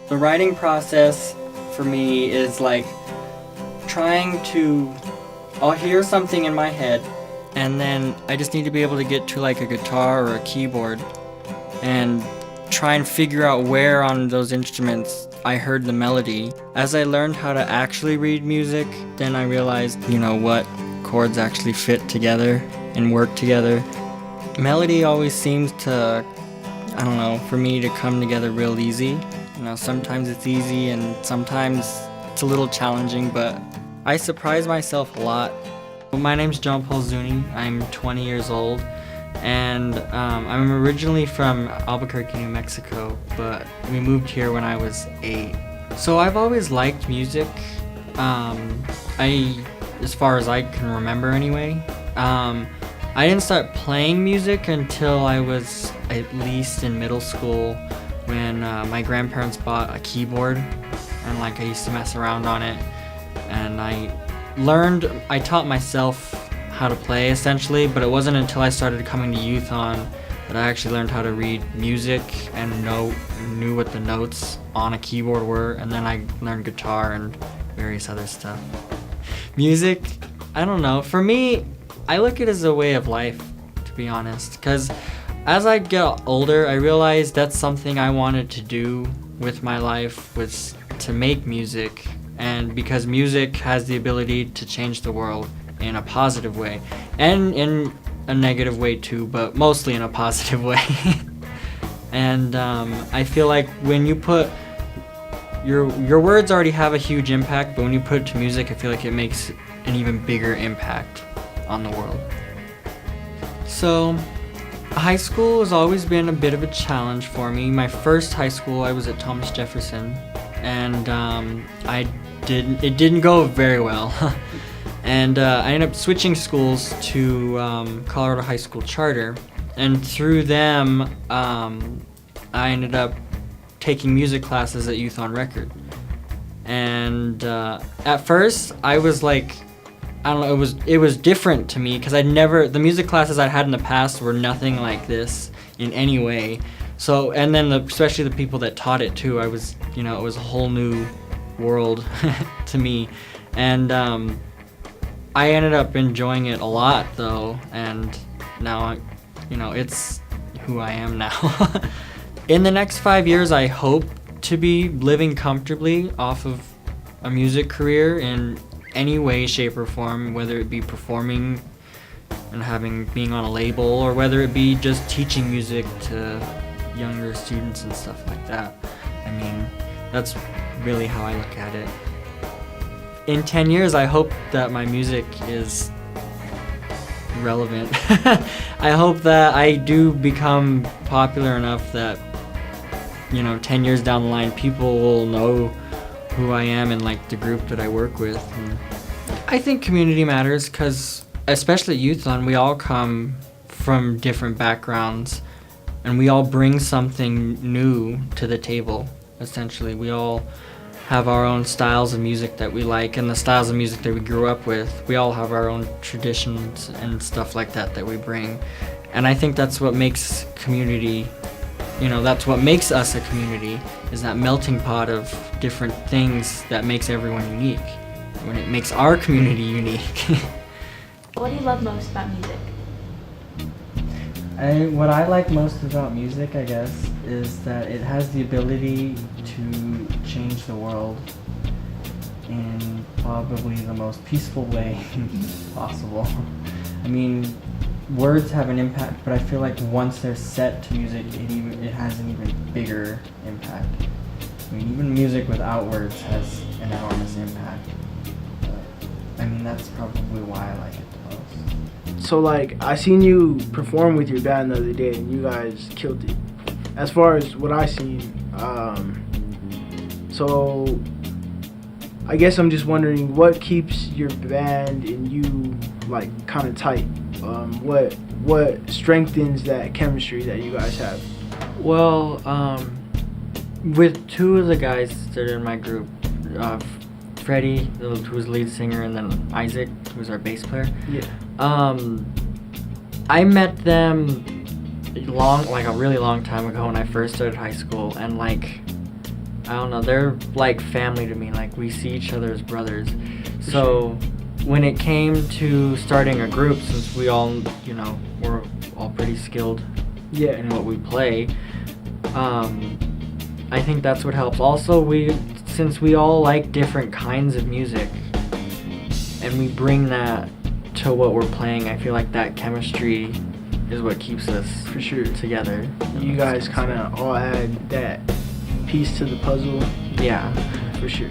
The writing process for me is like trying to, I'll hear something in my head and then I just need to be able to get to like a guitar or a keyboard and try and figure out where on those instruments I heard the melody. As I learned how to actually read music, then I realized, what chords actually fit together and work together. Melody always seems to, for me to come together real easy. Sometimes it's easy and sometimes it's a little challenging, but I surprise myself a lot. My name's John Paul Zuni. I'm 20 years old, and I'm originally from Albuquerque, New Mexico, but we moved here when I was 8. So I've always liked music, as far as I can remember anyway. I didn't start playing music until I was at least in middle school when my grandparents bought a keyboard and I used to mess around on it, and I taught myself how to play essentially, but it wasn't until I started coming to Youth On that I actually learned how to read music and knew what the notes on a keyboard were, and then I learned guitar and various other stuff. Music, I don't know, for me, I look at it as a way of life, to be honest, because as I get older, I realized that's something I wanted to do with my life, was to make music, and because music has the ability to change the world in a positive way, and in a negative way too, but mostly in a positive way. And I feel like when you put your words already have a huge impact, but when you put it to music, I feel like it makes an even bigger impact on the world. So high school has always been a bit of a challenge for me. My first high school, I was at Thomas Jefferson, and it didn't go very well. And I ended up switching schools to Colorado High School Charter, and through them, I ended up taking music classes at Youth on Record. And at first, I was like, it was different to me because the music classes I'd had in the past were nothing like this in any way. So, and then especially the people that taught it too, it was a whole new world to me. And I ended up enjoying it a lot though, and now, it's who I am now. In the next 5 years, I hope to be living comfortably off of a music career in any way, shape, or form, whether it be performing and being on a label, or whether it be just teaching music to younger students and stuff like that. I mean, that's really how I look at it. In 10 years, I hope that my music is relevant. I hope that I do become popular enough that, 10 years down the line, people will know who I am and the group that I work with. And I think community matters because, especially at Youth On, we all come from different backgrounds and we all bring something new to the table, essentially. We all have our own styles of music that we like, and the styles of music that we grew up with. We all have our own traditions and stuff like that we bring. And I think that's what makes community, that's what makes us a community, is that melting pot of different things that makes everyone unique. When it makes our community unique. What do you love most about music? What I like most about music, I guess, is that it has the ability to change the world in probably the most peaceful way possible. I mean, words have an impact, but I feel like once they're set to music, it has an even bigger impact. I mean, even music without words has an enormous impact. But, I mean, that's probably why I like it the most. So I seen you perform with your band the other day, and you guys killed it. As far as what I seen, so I guess I'm just wondering what keeps your band and you kind of tight. What strengthens that chemistry that you guys have? Well, with two of the guys that are in my group, Freddie, who's the lead singer, and then Isaac, who's our bass player. Yeah. I met them a really long time ago when I first started high school, and I don't know, they're like family to me. Like, we see each other as brothers. So when it came to starting a group, since we all, you know, we're all pretty skilled in what we play, I think that's what helps. Also, since we all like different kinds of music and we bring that to what we're playing, I feel like that chemistry is what keeps us For sure. together. You guys kind of all add that piece to the puzzle. Yeah. For sure.